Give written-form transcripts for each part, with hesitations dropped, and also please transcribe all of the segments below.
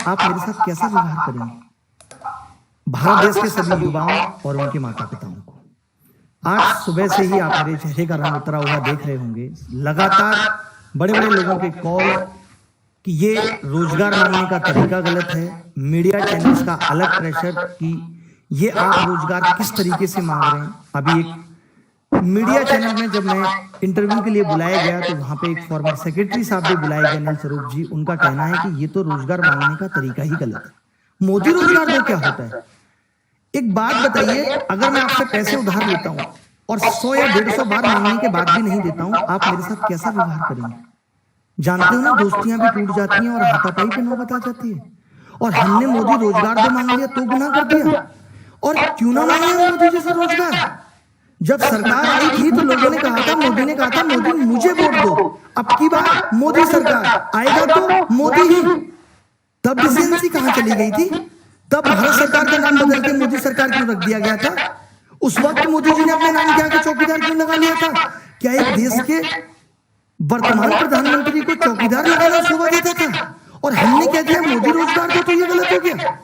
आप मेरे साथ कैसा व्यवहार करेंगे? भारत देश के सभी युवाओं और उनके माता पिताओं को आज सुबह से ही आप मेरे चेहरे का रंग उतरा हुआ देख रहे होंगे। लगातार बड़े बड़े लोगों के कॉल कि ये रोजगार मांगने का तरीका गलत है, मीडिया चैनल्स का अलग प्रेशर कि ये आप रोजगार किस तरीके से मांग रहे हैं। अभी एक मीडिया चैनल में जब मैं इंटरव्यू के लिए बुलाया गया तो वहां पे एक फॉर्मर सेक्रेटरी साहब भी बुलाए गए, अनिल स्वरूप जी। उनका कहना है कि ये तो रोजगार मांगने का तरीका ही गलत है। मोदी रोजगार दो क्या होता है? एक बात बताइए, अगर मैं आपसे पैसे उधार लेता हूं और 100 या 150 बार मांगने के बाद भी नहीं देता हूं, आप मेरे साथ कैसा व्यवहार करेंगे? जानते हो ना, दोस्तियां भी टूट जाती हैं और हाथापाई पे नौबत आ जाती है। और हमने मोदी रोजगार दो मांग लिया तो गुनाह कर दिया। और क्यों ना मांगे मोदी जैसा रोजगार? जब सरकार आई थी तो लोगों ने कहा था, मोदी ने कहा था, मोदी मुझे वोट दो। अब की बार मोदी सरकार आएगा तो मोदी ही। तब डिसेंसी कहां चली गई थी? तब भारत सरकार का नाम बदल के मोदी सरकार क्यों रख दिया गया था? उस वक्त मोदी जी ने अपने नाम क्या के चौकीदार क्यों लगा लिया था? क्या एक देश के वर्तमान प्रधानमंत्री को चौकीदार लगाना शोभा देता था? और हमने क्या किया, मोदी रोजगार को, तो ये गलत हो गया।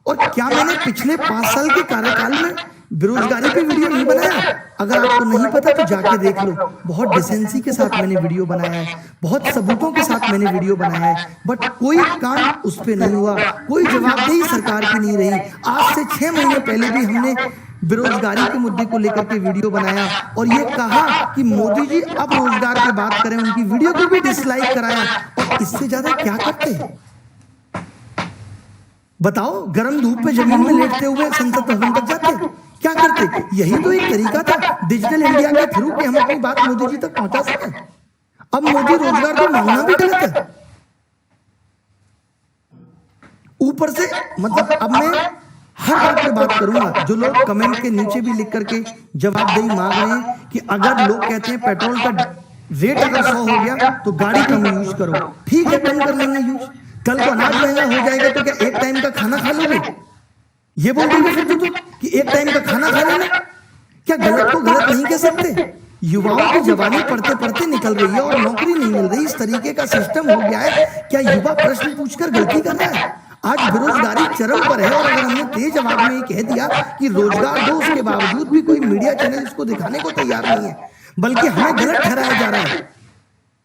और क्या मैंने पिछले 5 साल के कार्यकाल में बेरोजगारी पे वीडियो नहीं बनाया? अगर आपको नहीं पता तो जाके देख लो। बहुत डिसेंसी के साथ मैंने वीडियो बनाया है, बहुत सबूतों के साथ मैंने वीडियो बनाया है, बट कोई काम उस पर नहीं हुआ, कोई जवाबदेही सरकार की नहीं रही। आज से 6 महीने पहले भी हमने बेरोजगारी के मुद्दे को लेकर के वीडियो बनाया और ये कहा कि मोदी जी अब रोजगार की बात करें। उनकी वीडियो को भी डिसलाइक कराया। और इससे ज्यादा क्या करते हैं बताओ? गर्म धूप पे जमीन में लेटते हुए संसद भवन तक जाते, क्या करते? यही तो एक तरीका था डिजिटल इंडिया के थ्रू कि हम अपनी बात मोदी जी तक पहुंचा सकें। अब मोदी रोजगार को मांगना भी गलत है। ऊपर से मतलब अब मैं हर बात पे बात करूंगा। जो लोग कमेंट के नीचे भी लिख करके जवाबदेही मांग रहे हैं कि अगर लोग कहते हैं पेट्रोल का रेट अगर 100 हो गया तो गाड़ी कम यूज करो, ठीक है, कम कर लेंगे यूज। कल को अनाज महंगा हो जाएगा तो क्या एक टाइम का खाना खा लोगे? ये बोल देंगे फिर तो कि एक टाइम का खाना खा लेना। क्या गलत को गलत नहीं कह सकते? युवाओं की जवानी पढ़ते पढ़ते निकल रही है और नौकरी नहीं मिल रही। इस तरीके का सिस्टम हो गया है। क्या युवा प्रश्न पूछकर गलती कर रहा है? आज बेरोजगारी चरम पर है और अगर हमने तेज जवाब में ये कह दिया कि रोजगार दो, उसके बावजूद भी कोई मीडिया चैनल इसको दिखाने को तैयार नहीं है, बल्कि हमें गलत ठहराया जा रहा है।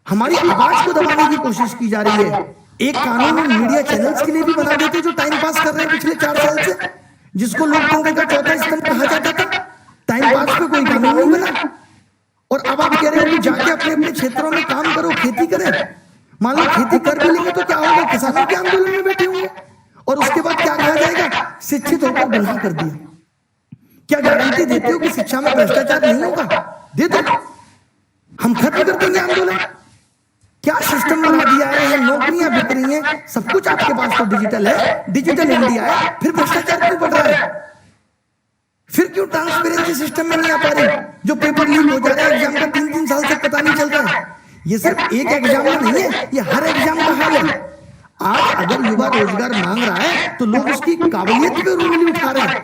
हमारी आवाज को दबाने की कोशिश की जा रही है। एक कानून मीडिया चैनल्स के लिए भी बना देते जो टाइम पास कर रहे हैं पिछले 4 साल से, जिसको लोकतंत्र का चौथा स्तंभ कहा जाता था। टाइम पास पे कोई कानून नहीं बना। और अब आप कह रहे हो कि जाके अपने अपने क्षेत्रों में काम करो, खेती करें। मान लो खेती कर भी लेंगे तो क्या होगा? किसानों के आंदोलन में बैठे होंगे और उसके बाद क्या कहा जाएगा? शिक्षित होकर गुनाह कर दिया। क्या गारंटी देते हो कि शिक्षा में भ्रष्टाचार नहीं होगा? दे दो, हम खत्म कर देंगे आंदोलन। क्या सिस्टम बना दिया है? ये नौकरियां बिक रही हैं, सब कुछ आपके पास तो डिजिटल है, डिजिटल इंडिया है, फिर भ्रष्टाचार क्यों बढ़ रहा है? फिर क्यों ट्रांसपेरेंसी सिस्टम में नहीं आ पा रही? जो पेपर लीक हो जा रहा है एग्जाम का 3-3 साल से पता नहीं चल रहा है। ये सिर्फ एक एग्जाम में नहीं है, ये हर एग्जाम का हाल है। आज अगर युवा रोजगार मांग रहा है तो लोग उसकी काबिलियत पे उंगली उठा रहे हैं।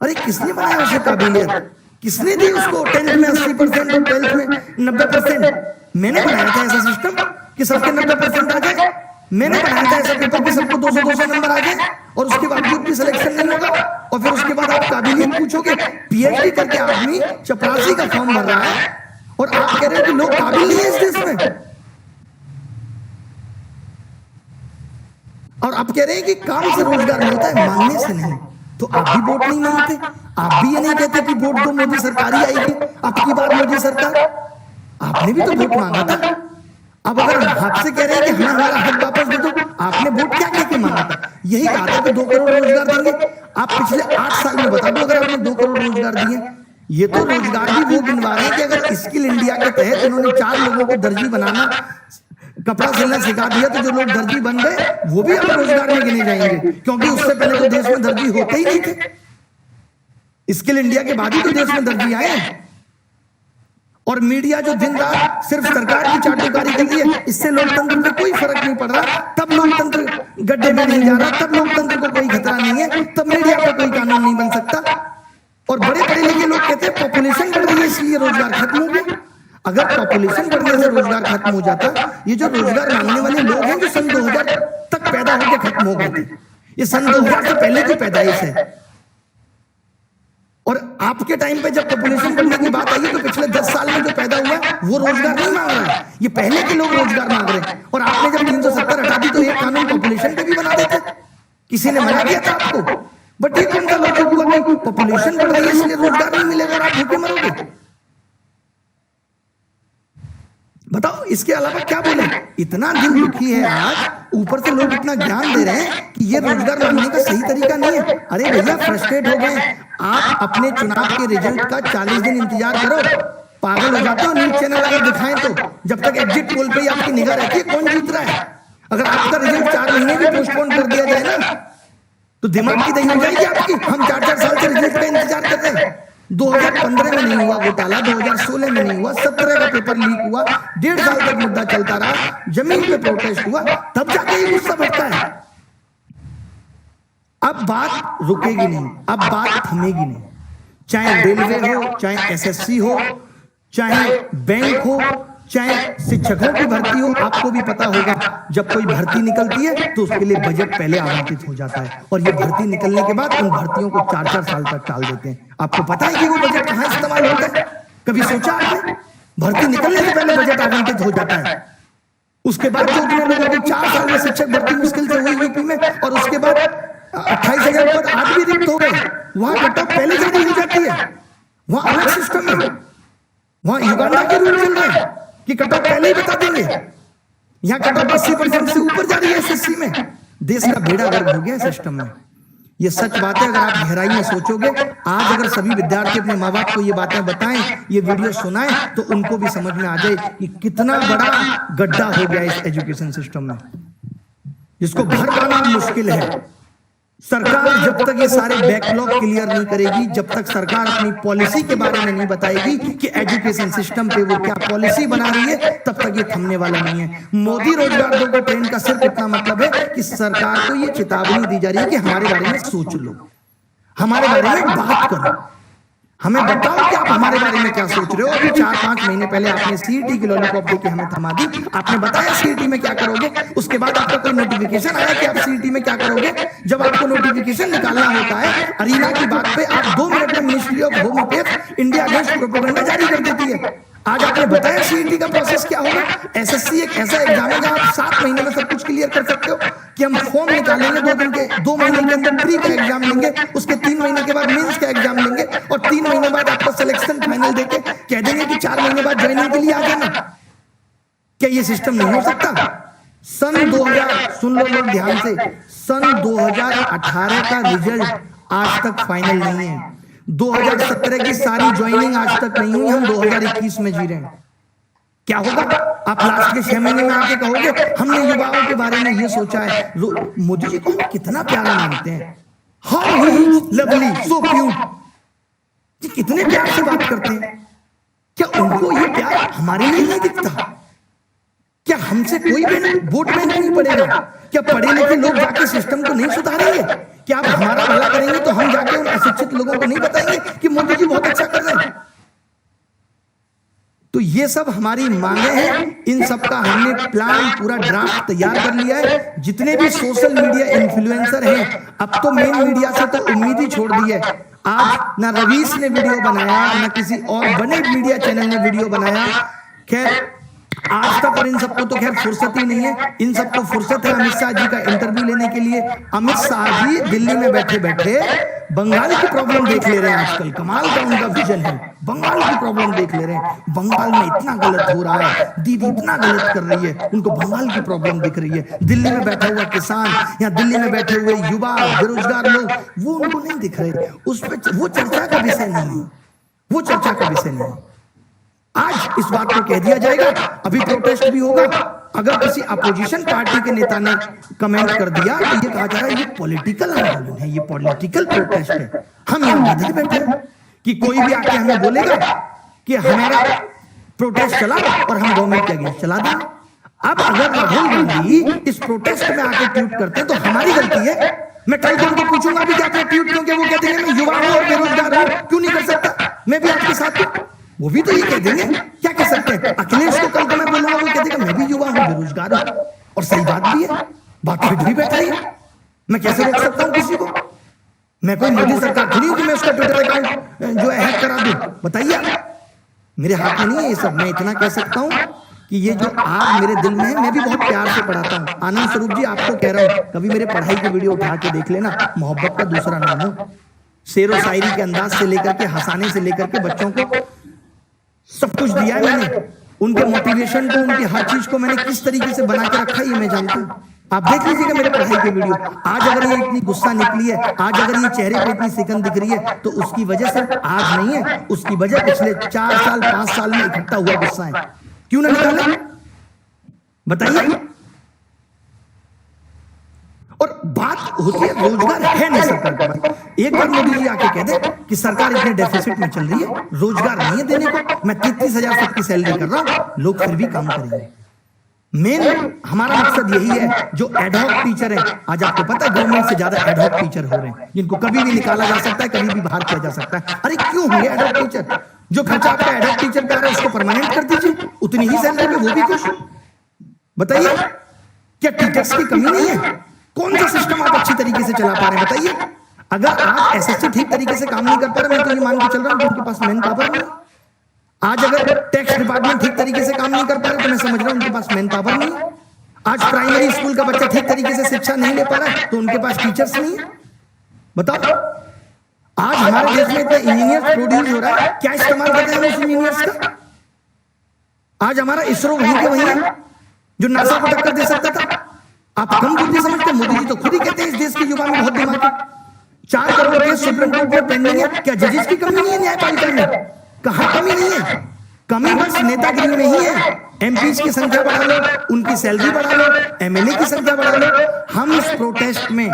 अरे किसने बनाया उसे काबिलियत? किसने दी उसको 10th में 80% और 12th में 90%? मैंने बनाया था ऐसा सिस्टम कि सबके 90% आ जाए। मैंने बनाया था ऐसा पेपर कि सबको 200-200 नंबर आ जाए और उसके बावजूद भी सिलेक्शन नहीं होगा। और फिर उसके बाद आप काबिलियत पूछोगे। पीएचडी करके आदमी चपरासी का फॉर्म भर रहा है और आप कह रहे हो कि लोग काबिल नहीं है इस देश में। और आप कह रहे हैं कि काम से रोजगार मिलता है, मांगने से नहीं। तो आप भी वोट नहीं मांगते, आप भी ये नहीं कहते कि वोट दो मोदी सरकार ही आएगी, अब की बार मोदी सरकार। आपने भी तो वोट मांगा था। अब अगर हाथ से कह रहे हैं कि हमें हमारा हक वापस दे दो, आपने वोट क्या कह के मांगा था? यही कहा था कि 2 करोड़ रोजगार देंगे। आप पिछले 8 साल में बता दो अगर आपने 2 करोड़ रोजगार दिए। ये तो रोजगार भी वो गिनवा रहे हैं कि अगर स्किल इंडिया के तहत इन्होंने 4 लोगों को दर्जी बनाना, कपड़ा सिलना सिखा दिया तो जो लोग दर्जी बन गए वो भी अब रोजगार में गिने जाएंगे, क्योंकि उससे पहले तो देश में दर्जी होते ही नहीं थे। स्किल इंडिया के बाद ही तो देश में दर्जी आए। और मीडिया जो दिन रात सिर्फ सरकार की चाटुकारी कर रही है, इससे लोकतंत्र पे कोई फर्क नहीं पड़ रहा। तब लोकतंत्र गड्ढे में नहीं जा रहा, तब लोकतंत्र को कोई खतरा नहीं है, तब मीडिया पे कोई कानून नहीं बन सकता। और बड़े पढ़े लिखे लोग कहते हैं पॉपुलेशन बढ़ रही है इसलिए रोजगार खत्म हो गया। अगर पॉपुलेशन बढ़ने से रोजगार खत्म हो जाता, ये जो रोजगार मांगने वाले लोग हैं जो सन 2000 तक पैदा पैदा होकर खत्म हो गए थे। ये सन 2000 से पहले की पैदाइश है। और आपके टाइम पे जब पॉपुलेशन बढ़ने की बात आई है तो पिछले 10 साल में जो पैदा हुआ वो रोजगार नहीं मांग रहा है, ये पहले के लोग रोजगार मांग रहे हैं। और आपने जब 370 हटा दी तो एक कानून पॉपुलेशन पे भी बना देते, किसी ने मना किया था आपको? बट ये कौन सा लॉजिक हुआ कि पॉपुलेशन बढ़ रही है इसलिए रोजगार नहीं मिलेगा और आप भूखे मरोगे? बताओ, इसके अलावा क्या बोले? इतना दिल दुखी है आज, ऊपर से लोग इतना ज्ञान दे रहे हैं कि ये रोजगार मांगने का सही तरीका नहीं है। अरे भैया, फ्रस्ट्रेट हो गए आप। अपने चुनाव के रिजल्ट का 40 दिन इंतजार करो। पागल हो जाते हो न्यूज चैनल अगर दिखाएं तो। जब तक एग्जिट पोल पे आपकी निगाह रहती है कौन जीत रहा है। अगर आपका रिजल्ट 4 महीने भी पोस्टपोन कर दिया जाए ना तो दिमाग की दही हो जाएगी आपकी। हम 4-4 साल से रिजल्ट का इंतजार कर रहे हैं। 2015 में नहीं हुआ घोटाला, 2016 में नहीं हुआ, 17 का पेपर लीक हुआ, 1.5 साल तक मुद्दा चलता रहा, जमीन पे प्रोटेस्ट हुआ, तब जाके ये गुस्सा बढ़ता है। अब बात रुकेगी नहीं, अब बात थमेगी नहीं। चाहे रेलवे हो, चाहे एसएससी हो, चाहे बैंक हो, चाहे शिक्षकों की भर्ती हो। आपको भी पता होगा जब कोई भर्ती निकलती है तो उसके लिए बजट पहले आवंटित हो जाता है और ये भर्ती निकलने के बाद उन भर्तियों को 4-4 साल तक टाल देते हैं। आपको पता है कि वो बजट कहां इस्तेमाल होता है? कभी सोचा आपने? भर्ती निकलने से पहले बजट आवंटित हो जाता है। उसके बाद जो उतने लोगों की 4 साल में शिक्षक भर्ती मुश्किल से हुई यूपी में, और उसके बाद 28,000 पद आज भी रिक्त हो गए। वहां कट ऑफ पहले जल्दी हो जाती है, वहां अलग सिस्टम है। वहां युगांडा के रूल चल रहे हैं कि कट ऑफ पहले ही बता देंगे। यहां कट ऑफ 80% से ऊपर जा रही है एसएससी में। देश का बेड़ा गर्क हो गया सिस्टम में। ये सच बात है। अगर आप गहराई में सोचोगे, आज अगर सभी विद्यार्थी अपने माँ बाप को ये बातें बताएं, ये वीडियो सुनाएं, तो उनको भी समझ में आ जाए कि कितना बड़ा गड्ढा हो गया इस एजुकेशन सिस्टम में, जिसको भर पाना मुश्किल है। सरकार जब तक ये सारे बैकलॉग क्लियर नहीं करेगी, जब तक सरकार अपनी पॉलिसी के बारे में नहीं बताएगी कि एजुकेशन सिस्टम पे वो क्या पॉलिसी बना रही है, तब तक ये थमने वाला नहीं है। मोदी रोजगार दो को ट्रेंड का सिर्फ इतना मतलब है कि सरकार को ये चेतावनी दी जा रही है कि हमारे बारे में सोच लो, हमारे बारे में बात करो, हमें बताओ कि आप हमारे बारे में क्या सोच रहे हो। अभी 4-5 महीने पहले आपने सीईटी की लॉलीपॉप देके हमें थमा दी। आपने बताया सीईटी में क्या करोगे, उसके बाद आपका कोई नोटिफिकेशन आया कि आप सीईटी में क्या करोगे। जब आपको नोटिफिकेशन निकालना होता है अरीना की बात पे, आप 2 मिनट में ministry of home affairs India against propaganda जारी कर देती है। आज आपने बताया सीईटी का प्रोसेस क्या होगा। एसएससी एक ऐसा एग्जाम है जहां आप 7 महीने में सब कुछ क्लियर कर सकते हो कि हम फॉर्म निकालेंगे 2 महीने के अंदर प्री का एग्जाम लेंगे, उसके 3 महीने के बाद मेंस का एग्जाम लेंगे और 3 महीने बाद आपका सिलेक्शन फाइनल देके कह देंगे कि 4 महीने बाद ज्वाइनिंग के लिए आ जाना। क्या ये सिस्टम नहीं हो सकता? सन 2000, सुन लो लोग ध्यान से, सन 2018 का रिजल्ट आज तक फाइनल नहीं है। 2017 की सारी ज्वाइनिंग आज तक नहीं हुई, हम 2021 में जी रहे हैं। क्या होगा? आप लास्ट के 6 महीने में आके कहोगे हमने युवाओं के बारे में ये सोचा है। मोदी जी को हम कितना प्यारा मानते हैं, how he lovely, so cute, कितने प्यार से बात करते हैं। क्या उनको ये प्यार हमारे लिए नहीं दिखता? क्या हमसे कोई वोट बैंक नहीं पड़ेगा? क्या पढ़े लिखे लोग जाके सिस्टम को नहीं सुधारेंगे? क्या आप हमारा भला करेंगे तो हम जाके उन अशिक्षित लोगों को नहीं बताएंगे कि मोदी जी बहुत अच्छा कर रहे हैं? तो ये सब हमारी मांगे हैं। इन सब का हमने प्लान, पूरा ड्राफ्ट तैयार कर लिया है। जितने भी सोशल मीडिया इन्फ्लुएंसर हैं, अब तो मेन मीडिया से तो उम्मीद ही छोड़ दी है। आज ना रवीश ने वीडियो बनाया, ना किसी और बड़े मीडिया चैनल ने वीडियो बनाया। खैर आज तक, और इन सबको तो खैर फुर्सत ही नहीं है। इन सबको फुर्सत है अमित शाह जी का इंटरव्यू लेने के लिए। अमित शाह जी दिल्ली में बैठे बैठे बंगाल की प्रॉब्लम देख ले रहे हैं। आजकल कमाल का उनका विजन है, बंगाल की प्रॉब्लम देख ले रहे हैं। बंगाल में इतना गलत हो रहा है, दीदी इतना गलत कर रही है, उनको बंगाल की प्रॉब्लम दिख रही है। दिल्ली में बैठा हुआ किसान या दिल्ली में बैठे हुए युवा बेरोजगार लोग, वो उनको नहीं दिख रहे। उस पर वो चर्चा का विषय नहीं है, वो चर्चा का विषय नहीं है। आज इस बात को कह दिया जाएगा, अभी प्रोटेस्ट भी होगा। अगर किसी अपोजिशन पार्टी के नेता ने कमेंट कर दिया तो ये कहा जा रहा है ये पॉलिटिकल आंदोलन है, ये पॉलिटिकल प्रोटेस्ट है। हम यहां बैठे बैठे कि कोई भी आके हमें बोलेगा कि हमारा प्रोटेस्ट चला और हम गवर्नमेंट के अगेंस्ट चला दें। अब अगर राहुल गांधी इस प्रोटेस्ट में आके ट्वीट करते हैं तो हमारी गलती है। मैं कल को उनको पूछूंगा भी कि आपने ट्वीट क्यों किया, वो कहते हैं मैं युवा हूं और बेरोजगार हूं, क्यों नहीं कर सकता, मैं भी आपके साथ हूं। वो भी तो ये कह देंगे, क्या कह सकते हैं। अखिलेश को कल को मैं बोलूंगा, वो कह देगा मैं भी युवा हूं, बेरोजगार हूं, और सही बात भी है। बात फिर भी बैठ रही है। मैं कैसे रोक सकता हूं किसी को? मैं कोई मोदी सरकार थोड़ी हूं कि मैं उसका ट्विटर अकाउंट जो है हैक करा दूं? बताइए, मेरे हाथ में नहीं है ये सब। मैं इतना कह सकता हूं कि ये जो आग मेरे दिल में है, मैं भी बहुत प्यार से पढ़ाता हूं। आनंद स्वरूप जी, आपको कह रहा हूं, कभी मेरे पढ़ाई की वीडियो उठा के देख लेना। मोहब्बत का दूसरा नाम हो। शेर व शायरी के अंदाज से लेकर के, हंसाने से लेकर के बच्चों को सब कुछ दिया है मैंने। उनके मोटिवेशन को, उनकी हर चीज को मैंने किस तरीके से बना के रखा है ये मैं जानता हूं। आप देख लीजिएगा मेरे पढ़ाई की वीडियो। आज अगर ये इतनी गुस्सा निकली है, आज अगर ये चेहरे पे इतनी सिकन दिख रही है, तो उसकी वजह सिर्फ आज नहीं है, उसकी वजह पिछले 4 साल 5 साल में इकट्ठा हुआ गुस्सा है। क्यों ना निकाले? बताइए। और बात होती है रोजगार है नहीं सरकार के पास। एक बार मोदी जी आके कह दे कि सरकार इतने डेफिसिट में चल रही है, रोजगार नहीं है देने को, मैं 33,000 तक की सैलरी कर रहा हूं, लोग फिर भी काम करेंगे। मेन हमारा मकसद यही है। जो एडहॉक टीचर है, आज आपको पता है गवर्नमेंट से ज्यादा एडहॉक टीचर हो रहे हैं, जिनको कभी भी निकाला जा सकता है, कभी भी बाहर किया जा सकता है। अरे क्यों होंगे एडहॉक टीचर? जो खर्चा आपका एडहॉक टीचर का आ रहा है उसको परमानेंट कर दीजिए, उतनी ही सैलरी पे वो भी खुश। बताइए, क्या टीचर्स की कमी नहीं है? कौन सा सिस्टम आप अच्छी तरीके से चला पा रहे हैं? बताइए। अगर आप एसएससी ठीक तरीके से काम नहीं कर पा रहे, मैं तो ये मान के चल रहा हूं कि उनके पास मैन पावर नहीं। आज अगर टैक्स डिपार्टमेंट ठीक तरीके से काम नहीं कर पा रहे, तो मैं समझ रहा हूं उनके पास मैन पावर नहीं है। आज प्राइमरी स्कूल का बच्चा ठीक तरीके से शिक्षा नहीं ले पा रहा है, तो उनके पास टीचर्स नहीं है। बताओ, आज हमारे देश में इतना इंजीनियर प्रोड्यूस हो रहा है, क्या इस्तेमाल कर रहे हैं उस इंजीनियर्स का? आज हमारा इसरो वहीं के वहीं है, जो नासा को टक्कर दे सकता था। आप कम बुद्धि समझते? मोदी जी तो खुद ही कहते हैं इस देश के युवा में बहुत दिमाग है। 4 करोड़ केस सुप्रीम कोर्ट में पेंडिंग है। क्या जजेस की कमी नहीं है न्यायपालिका में? कहां कमी नहीं है? कमी बस नेतागिरी में ही है। एमपीज की संख्या बढ़ा लो, उनकी सैलरी बढ़ा लो, एमएलए की संख्या बढ़ा लो। हम इस प्रोटेस्ट में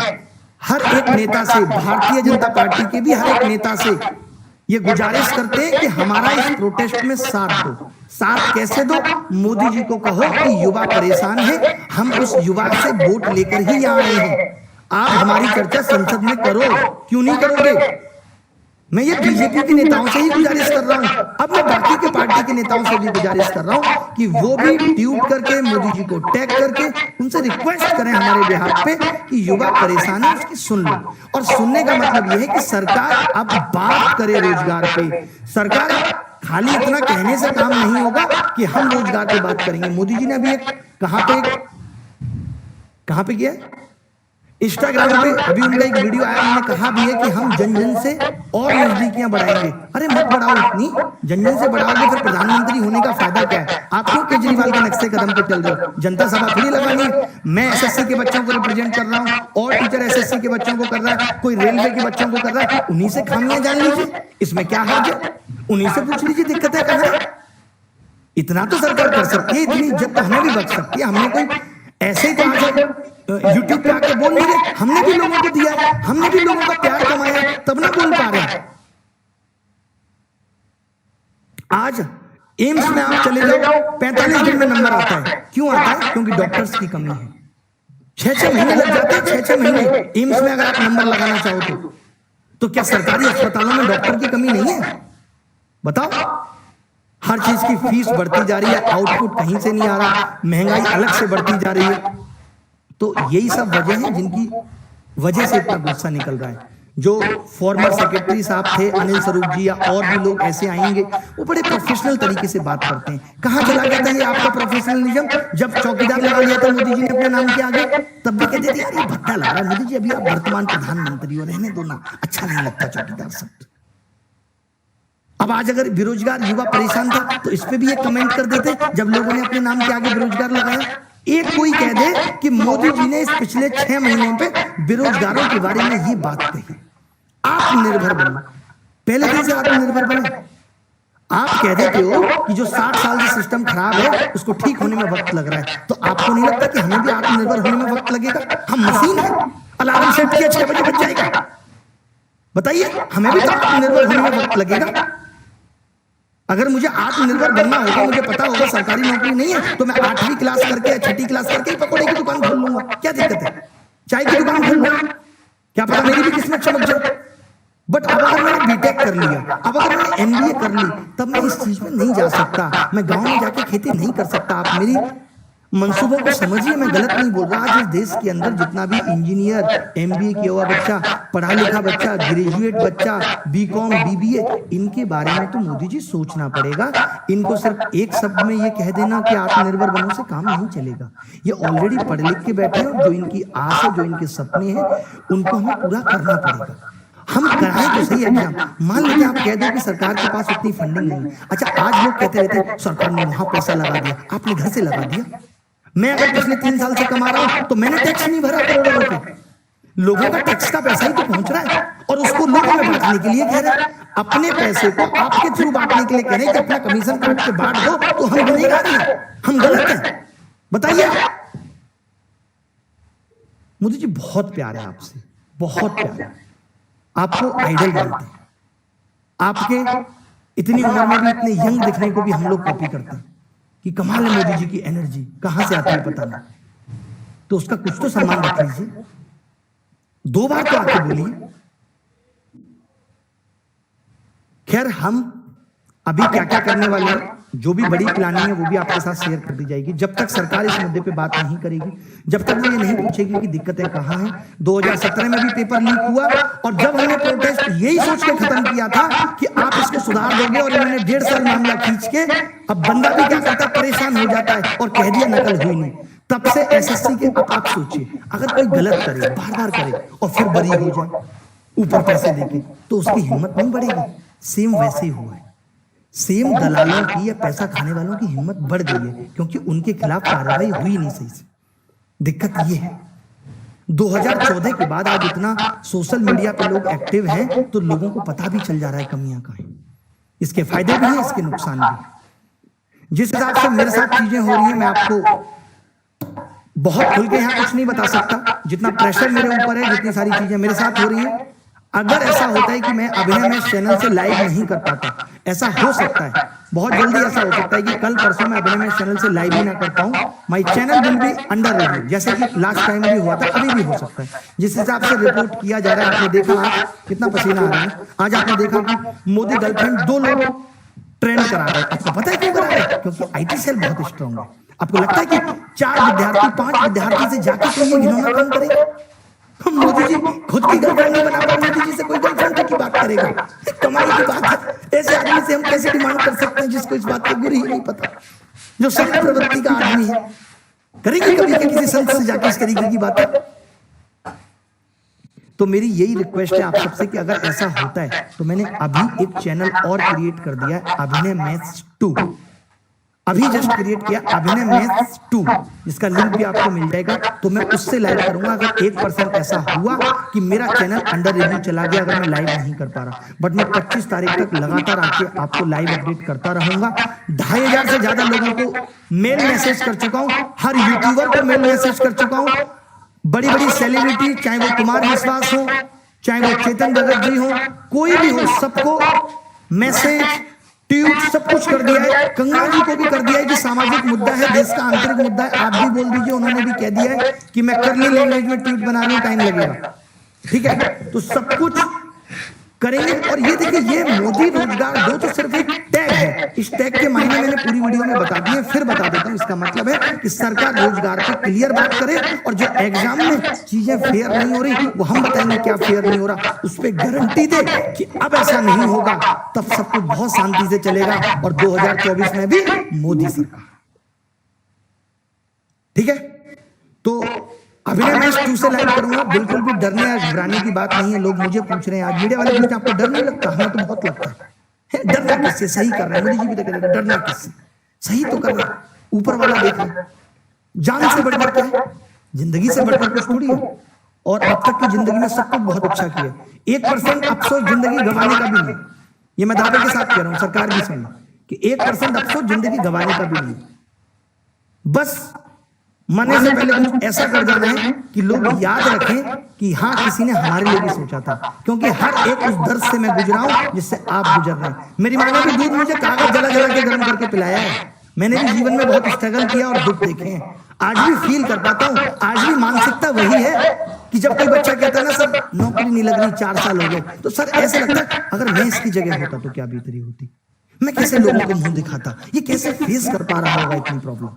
हर एक नेता से, भारतीय जनता पार्टी के भी हर एक नेता से ये गुजारिश करते हैं कि हमारा इस प्रोटेस्ट में साथ दो। साथ कैसे दो? मोदी जी को कहो कि युवा परेशान है, हम उस युवा से वोट लेकर ही यहाँ आए हैं। आप हमारी चर्चा संसद में करो, क्यों नहीं करोगे? मैं ये बीजेपी के नेताओं से ही गुजारिश कर रहा हूं। अब मैं बाकी के पार्टी के नेताओं से भी गुजारिश कर रहा हूं कि वो भी ट्वीट करके मोदी जी को टैग करके उनसे रिक्वेस्ट करें हमारे बिहार पे कि युवा परेशान है, उसकी सुन लो। और सुनने का मतलब यह है कि सरकार अब बात करे रोजगार पे। सरकार खाली इतना कहने से काम नहीं होगा कि हम रोजगार पे बात करेंगे। मोदी जी ने अभी एक कहां पे किया? इंस्टाग्राम पे अभी उनका एक वीडियो आया, उन्होंने कहा भी है कि हम जन जन से और नजदीकियां बढ़ाएंगे। अरे मत बढ़ाओ इतनी, जन जन से बढ़ाओगे फिर प्रधानमंत्री होने का फायदा क्या है? आप क्यों केजरीवाल के नक्शे कदम पे चल रहे हो? जनता सभा थोड़ी लगानी है। मैं एसएससी के बच्चों को रिप्रेजेंट कर रहा हूं, और टीचर एसएससी के बच्चों को कर रहा है, कोई रेलवे के बच्चों को कर रहा है। उन्हीं से खामियां जान लीजिए, इसमें क्या हर्ज है? उन्हीं से पूछ लीजिए दिक्कत है कहां है। इतना तो सरकार कर सकती है, इतनी इज्जत तो हमें भी बच सकती है। हमने कोई ऐसे ही कहा यूट्यूब पे आके बोल नहीं रहे, हमने भी लोगों को दिया, हमने भी लोगों का प्यार कमाया, तब ना बोल पा रहे हैं। आज एम्स में आप चले जाओ, 45 दिन में नंबर आता है। क्यों आता है? क्योंकि डॉक्टर्स की कमी है। 6-6 महीने लग जाते हैं, 6-6 महीने एम्स में अगर आप नंबर लगाना चाहो तो क्या सरकारी अस्पतालों में डॉक्टर की कमी नहीं है? बताओ। हर चीज की फीस बढ़ती जा रही है, आउटपुट कहीं से नहीं आ रहा, महंगाई अलग से बढ़ती जा रही है। तो यही सब वजह है जिनकी वजह से इतना गुस्सा निकल रहा है। जो फॉर्मर सेक्रेटरी साहब थे, अनिल स्वरूप जी या और भी लोग ऐसे आएंगे, वो बड़े प्रोफेशनल तरीके से बात करते हैं। कहां चला गया था ये आपका प्रोफेशनलिज्म? जब चौकीदार लगा लिया था मोदी जी ने अपने नाम के आगे, तब भी कहते थे यार ये भद्दा लग रहा है मोदी जी, अभी आप वर्तमान प्रधानमंत्री हो, रहने दो ना, अच्छा नहीं लगता चौकीदार शब्द। अब आज अगर बेरोजगार युवा परेशान था तो इस पे भी एक कमेंट कर देते जब लोगों ने अपने नाम के आगे बेरोजगार लगाया। एक कोई कह दे कि मोदी जी ने इस पिछले 6 महीने पे बेरोजगारों के बारे में ये बात कही। आत्मनिर्भर बनो, पहले दिन से आत्मनिर्भर बने। आप कह देते हो कि जो 60 साल से सिस्टम खराब है उसको ठीक होने में वक्त लग रहा है, तो आपको नहीं लगता कि हमें भी आत्मनिर्भर होने में वक्त लगेगा? हम मशीन है, अलार्म सेट किया 6 बजे बज जाएगा। बताइए, हमें भी तो आत्मनिर्भर होने में वक्त लगेगा। अगर मुझे आत्मनिर्भर बनना होगा, मुझे पता होगा सरकारी नौकरी नहीं है, तो मैं 8वीं क्लास करके या 6ठी क्लास करके ही पकौड़े की दुकान खोल लूंगा। क्या दिक्कत है? चाय की दुकान खोल लूंगा, क्या पता मेरी भी किस्मत चमक जाए। बट अब अगर मैंने बीटेक कर लिया, अब अगर मैंने एमबीए कर ली, तब मैं इस चीज में नहीं जा सकता। मैं गांव में जाके खेती नहीं कर सकता। आप मेरी मंसूबों को समझिए, मैं गलत नहीं बोल रहा। आज इस देश के अंदर जितना भी इंजीनियर, एमबीए किया हुआ बच्चा, पढ़ा लिखा बच्चा, ग्रेजुएट बच्चा, बीकॉम, बीबीए, इनके बारे में तो मोदी जी सोचना पड़ेगा। इनको सिर्फ एक शब्द में ये कह देना कि आत्मनिर्भर बनो से काम नहीं चलेगा। ये ऑलरेडी पढ़ लिख के बैठे हैं और जो इनकी आस है, जो इनके सपने हैं, उनको हमें पूरा करना पड़ेगा। हम कराएं तो सही एग्जाम। मान लीजिए आप कह दो कि सरकार के पास उतनी फंडिंग नहीं है। अच्छा, आज लोग कहते रहते हैं सरकार ने वहां पैसा लगा दिया, आपने घर से लगा दिया। मैं अगर पिछले 3 साल से कमा रहा हूं तो मैंने टैक्स नहीं भरा करोड़ों रुपए। लोगों का टैक्स का पैसा ही तो पहुंच रहा है और उसको लोगों में बांटने के लिए कह रहे हैं। अपने पैसे को आपके थ्रू बांटने के लिए कह रहे हैं कि अपना कमीशन काट के बांट दो, तो हम गुनहगार हैं, हम गलत हैं? बताइए। मोदी जी बहुत प्यार है आपसे, बहुत प्यार है। आपको आइडल मानते हैं। आपके इतनी उम्र में भी इतने यंग दिखने को भी हम लोग कॉपी करते हैं कि कमाल है मोदी जी की एनर्जी, कहां से आती है पता नहीं। तो उसका कुछ तो सम्मान रख लीजिए। 2 बार तो आके बोलिए। खैर, हम अभी क्या क्या करने वाले हैं, जो भी बड़ी प्लानिंग है वो भी आपके साथ शेयर कर दी जाएगी। जब तक सरकार इस मुद्दे पे बात नहीं करेगी, जब तक वो ये नहीं पूछेगी कि दिक्कतें कहां हैं। 2017 में भी पेपर लीक हुआ और जब हमने प्रोटेस्ट यही सोच के खत्म किया था कि आप इसको सुधार दोगे, और इन्होंने 1.5 साल मामला खींच के, अब बंदा भी क्या करता है, परेशान हो जाता है और कह दिया नकल हुई नहीं। तब से एसएससी के, आप सोचिए, अगर कोई गलत करे, बार बार करे और फिर बरी हो जाए ऊपर पैसे देके, तो उसकी हिम्मत नहीं बढ़ेगी। सेम वैसे ही हुआ है। सेम दलालों की या पैसा खाने वालों की हिम्मत बढ़ गई है क्योंकि उनके खिलाफ कार्रवाई हुई नहीं सही से। दिक्कत ये है। 2014 के बाद आज इतना सोशल मीडिया पे लोग एक्टिव हैं तो लोगों को पता भी चल जा रहा है कमियां कहां हैं। इसके फायदे भी हैं, इसके नुकसान भी। जिस हिसाब से मेरे साथ चीजें हो रही हैं, मैं आपको बहुत खुल के यहां कुछ नहीं बता सकता। जितना प्रेशर मेरे ऊपर है, जितनी सारी चीजें मेरे साथ हो रही हैं, अगर ऐसा होता है कि मैं अभिनय मैच चैनल से लाइव नहीं कर पाता, ऐसा हो सकता है, बहुत जल्दी ऐसा हो सकता है कि कल परसों मैं अभिनय मैच चैनल से लाइव ही ना कर पाऊं। My channel will be under review, जैसे कि लास्ट टाइम भी हुआ था, अभी भी हो सकता है। जिस हिसाब से रिपोर्ट किया जा रहा है, आपने देखा आज कितना पसीना आ रहा है। आज आपने देखा कि मोदी गर्लफ्रेंड 2 लोग ट्रेंड करा रहे हैं। आपको पता है क्यों करा रहे हैं? क्योंकि आईटी सेल बहुत स्ट्रांग है। आपको लगता है कि 4 विद्यार्थी 5 विद्यार्थी से जाकर कोई ये घिनौना काम करेगा? मोदी जी खुद की गर्लफ्रेंड नहीं बना पाए, मोदी जी से कोई गर्लफ्रेंड की बात करेगा? कमाई की बात है। ऐसे आदमी से हम कैसे डिमांड कर सकते हैं जिसको इस बात की बुरी ही नहीं पता, जो संत प्रवृत्ति का आदमी है? करेगी कभी क्या किसी संत से जाकर इस तरीके की बात? तो मेरी यही रिक्वेस्ट है आप सबसे कि अगर ऐसा होता है तो मैंने अभी एक चैनल और क्रिएट कर दिया है, अभिनय मैथ्स 2। अभी जस्ट क्रिएट किया अभिनय मैथ्स 2, जिसका लिंक भी आपको मिल जाएगा। तो मैं उससे लाइव करूंगा। अगर 1% ऐसा हुआ कि मेरा चैनल अंडर रिव्यू चला गया, अगर मैं लाइव नहीं कर पा रहा, बट मैं 25 तारीख तक लगातार आके आपको लाइव अपडेट करता रहूंगा। 2500 से ज्यादा लोगों को मेल मैसेज कर चुका हूं, हर यूट्यूबर को मेल मैसेज कर चुका हूं। बड़ी बड़ी सेलिब्रिटी, चाहे वो कुमार विश्वास हो, चाहे वो चेतन भगत जी हो, कोई भी हो, सबको मैसेज, ट्वीट सब कुछ कर दिया है। कंगना जी को भी कर दिया है कि सामाजिक मुद्दा है, देश का आंतरिक मुद्दा है। आप भी बोल दीजिए, उन्होंने भी कह दिया है कि मैं करली लैंग्वेज में ट्वीट बना रही हूं, टाइम लगेगा। ठीक है, तो सब कुछ करेंगे। और ये देखिए, ये मोदी रोजगार 2 तो सिर्फ एक टैग है। इस टैग के मायने मैंने पूरी वीडियो में बता दिए, फिर बता देता हूं। इसका मतलब है कि सरकार रोजगार पे क्लियर बात करे, और जो एग्जाम में चीजें फेयर नहीं हो रही वो हम बताएंगे क्या फेयर नहीं हो रहा, उस पर गारंटी दे कि अब ऐसा नहीं होगा। तब सब कुछ बहुत शांति से चलेगा और 2024 में भी मोदी सरकार। ठीक है, तो अभिनय मैच 2 से लाइव करूंगा। बिल्कुल भी डरने या घबराने की बात नहीं है। लोग मुझे पूछ रहे हैं, आज मीडिया वाले पूछते हैं आपको डर नहीं लगता? हमें तो बहुत लगता है। डरना किससे? सही कर रहे हैं मोदी जी भी, तो कह रहे हैं डरना किससे? सही तो कर रहे हैं, ऊपर वाला देख रहे हैं। जान से बढ़कर क्या है? जिंदगी से बढ़कर कुछ थोड़ी है। और अब तक की जिंदगी में सब कुछ बहुत अच्छा किया। 1% अफसोस जिंदगी गंवाने का भी नहीं। ये मैं दावे के साथ कह रहा हूं, सरकार भी सुन कि 1% अफसोस जिंदगी गंवाने का भी नहीं। बस मरने से पहले कुछ ऐसा कर जाना है कि लोग याद रखें कि हाँ, किसी ने हमारे लिए भी सोचा था। क्योंकि हर एक उस दर्द से मैं गुजरा हूं जिससे आप गुजर रहे हैं। मेरी माँ ने भी दूध मुझे कागज जला जला के गर्म करके पिलाया है। मैंने भी जीवन में बहुत स्ट्रगल किया और दुख देखे हैं। आज भी फील कर पाता हूं। आज भी मानसिकता वही है कि जब कोई बच्चा कहता है ना, सर नौकरी नहीं लग रही, 4 साल हो गए, तो सर ऐसे लगता है अगर मैं इसकी जगह होता तो क्या बीतरी होती, मैं कैसे लोगों को मुंह दिखाता, ये कैसे फेस कर पा रहा होगा इतनी प्रॉब्लम।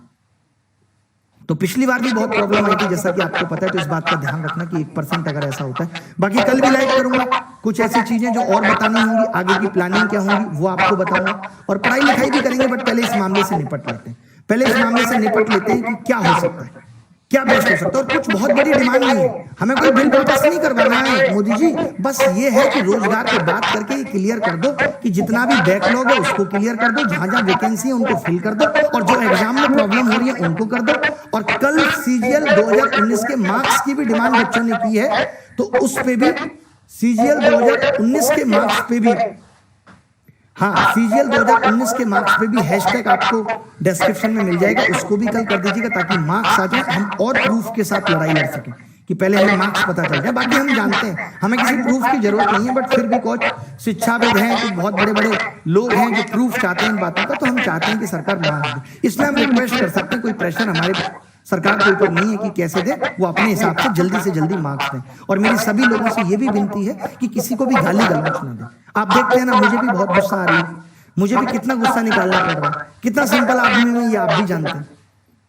तो पिछली बार भी बहुत प्रॉब्लम आई थी, जैसा कि आपको पता है, तो इस बात का ध्यान रखना कि 1% अगर ऐसा होता है। बाकी कल भी लाइव करूंगा, कुछ ऐसी चीजें जो और बतानी होंगी, आगे की प्लानिंग क्या होंगी वो आपको बताऊंगा, और पढ़ाई लिखाई भी करेंगे। बट पहले इस मामले से निपट लेते हैं, पहले इस मामले से निपट लेते हैं कि क्या हो सकता है, क्या बेस्ट हो सकता है। और कुछ बहुत बड़ी डिमांड नहीं है, हमें कोई बिल वापस नहीं करवाना है मोदी जी, बस ये है कि रोजगार की बात करके ये क्लियर कर दो कि जितना भी बैकलॉग है उसको क्लियर कर दो, जहां जहां वैकेंसी है उनको फिल कर दो, और जो एग्जाम में प्रॉब्लम हो रही है उनको कर दो। और कल सीजीएल 2019 के मार्क्स की भी डिमांड बच्चों ने की है, तो उस पे भी सीजीएल 2019 के मार्क्स पे भी, हाँ, सीजीएल 2019 के मार्क्स पे भी हैशटैग आपको डिस्क्रिप्शन में मिल जाएगा, उसको भी कल कर दीजिएगा ताकि मार्क्स आ जाए, हम और प्रूफ के साथ लड़ाई लड़ सकें कि पहले हमें मार्क्स पता चल जाए। बाकी हम जानते हैं हमें किसी प्रूफ की जरूरत नहीं है, बट फिर भी कुछ शिक्षाविद हैं, कुछ बहुत बड़े बड़े लोग हैं जो प्रूफ चाहते हैं इन बातों का, तो हम चाहते हैं कि सरकार मार्क्स दे। इसमें हम रिक्वेस्ट कर सकते हैं, कोई प्रेशर हमारे सरकार के ऊपर नहीं है कि कैसे दे, वो अपने हिसाब से जल्दी मार्क्स दें। और मेरी सभी लोगों से ये भी विनती है कि किसी को भी गाली गलौच ना दें। आप देखते हैं ना, मुझे भी बहुत गुस्सा आ रही है, मुझे भी कितना गुस्सा निकालना पड़ रहा है, कितना सिंपल आदमी हूं ये आप भी जानते हैं।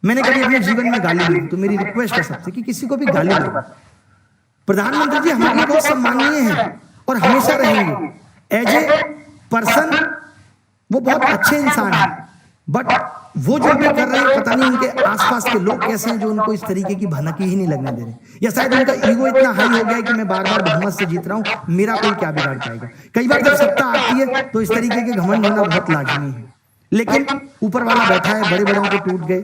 मैंने कभी अपने जीवन में गाली दी, तो मेरी रिक्वेस्ट है सबसे कि किसी को भी गाली दे। प्रधानमंत्री जी हमारे लिए बहुत सम्मानीय हैं और हमेशा रहेंगे। एज ए पर्सन वो बहुत अच्छे इंसान हैं, बट वो जो भी कर रहे हैं, पता नहीं उनके आसपास के लोग कैसे हैं जो उनको इस तरीके की भनक ही नहीं लगने दे रहे, या शायद उनका ईगो इतना हाई हो गया है कि मैं बार बार बहुमत से जीत रहा हूं, मेरा कोई क्या बिगाड़ पाएगा। कई बार जब सत्ता आती है तो इस तरीके के घमंड होना बहुत लाजमी है, लेकिन ऊपर वाला बैठा है, बड़े बड़ों को टूट गए,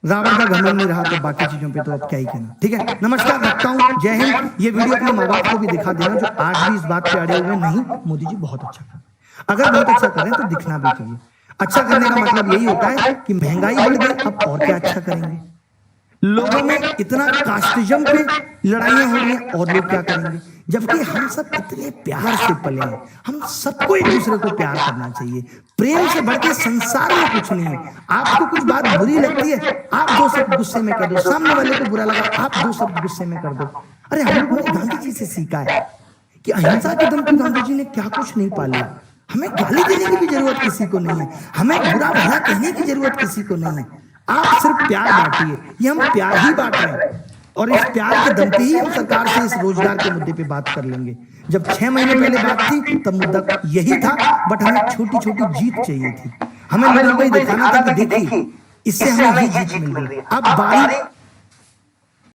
रावण का घमंड नहीं रहा, तो बाकी चीजों पे तो अब क्या ही कहना। ठीक है, नमस्कार, रखता हूं, जय हिंद। ये वीडियो अपने माँ बाप को भी दिखा देना जो आज भी इस बात पे अड़े हुए नहीं मोदी जी बहुत अच्छा कर, अगर बहुत अच्छा करें तो दिखना भी चाहिए। अच्छा करने का मतलब यही होता है कि महंगाई बढ़ गई, अब और क्या अच्छा करेंगे। लोगों में इतना कास्टिज्म पे लड़ाइयां हो रही हैं, और लोग क्या करेंगे, जबकि हम सब इतने प्यार से पले हैं। हम सबको एक दूसरे को प्यार करना चाहिए, प्रेम से बढ़ के संसार में कुछ नहीं है। आपको कुछ बात बुरी लगती है, आप 2 शब्द गुस्से में कर दो, सामने वाले को बुरा लगा, आप 2 शब्द गुस्से में कर दो। अरे हम लोगों ने गांधी जी से सीखा है कि अहिंसा के दम पे गांधी जी ने क्या कुछ नहीं पाला। हमें गाली देने की भी जरूरत किसी को नहीं है, हमें बुरा भला कहने की जरूरत किसी को नहीं है। आप सिर्फ प्यार बांटिए, ये हम प्यार ही बांट रहे हैं, और इस प्यार के दम पे ही हम सरकार से इस रोजगार के मुद्दे पे बात कर लेंगे। जब 6 महीने पहले बात थी तब मुद्दा यही था, बट हमें छोटी छोटी जीत चाहिए थी। हमें लोगों को दिखाना था कि देखिए इससे हमें ये जीत मिल रही है। अब बारी